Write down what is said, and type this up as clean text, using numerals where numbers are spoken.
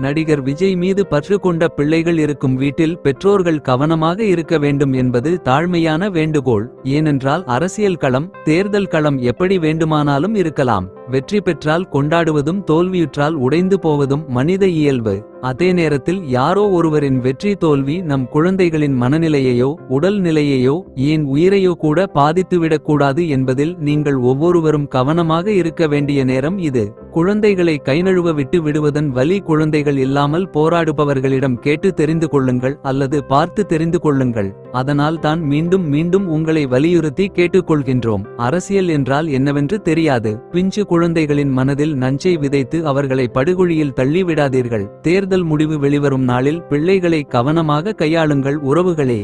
நடிகர் விஜய் மீது பற்று கொண்ட பிள்ளைகள் இருக்கும் வீட்டில் பெற்றோர்கள் கவனமாக இருக்க வேண்டும் என்பது தாழ்மையான வேண்டுகோள். ஏனென்றால் அரசியல் களம், தேர்தல் களம் எப்படி வேண்டுமானாலும் இருக்கலாம். வெற்றி பெற்றால் கொண்டாடுவதும் தோல்வியுற்றால் உடைந்து போவதும் மனித இயல்பு. அதே நேரத்தில் யாரோ ஒருவரின் வெற்றி தோல்வி நம் குழந்தைகளின் மனநிலையையோ உடல் நிலையையோ ஏன் உயிரையோ கூட பாதித்துவிடக்கூடாது என்பதில் நீங்கள் ஒவ்வொருவரும் கவனமாக இருக்க வேண்டிய நேரம் இது. குழந்தைகளை கைநழுவ விட்டு விடுவதன் வலி குழந்தைகள் இல்லாமல் போராடுபவர்களிடம் கேட்டு தெரிந்து கொள்ளுங்கள் அல்லது பார்த்து தெரிந்து கொள்ளுங்கள். அதனால் தான் மீண்டும் மீண்டும் உங்களை வலியுறுத்தி கேட்டுக்கொள்கின்றோம். அரசியல் என்றால் என்னவென்று தெரியாது. பிஞ்சு குழந்தைகளின் மனதில் நஞ்சை விதைத்து அவர்களை படுகுழியில் தள்ளிவிடாதீர்கள். தேர்தல் முடிவு வெளிவரும் நாளில் பிள்ளைகளை கவனமாக கையாளுங்கள் உறவுகளே.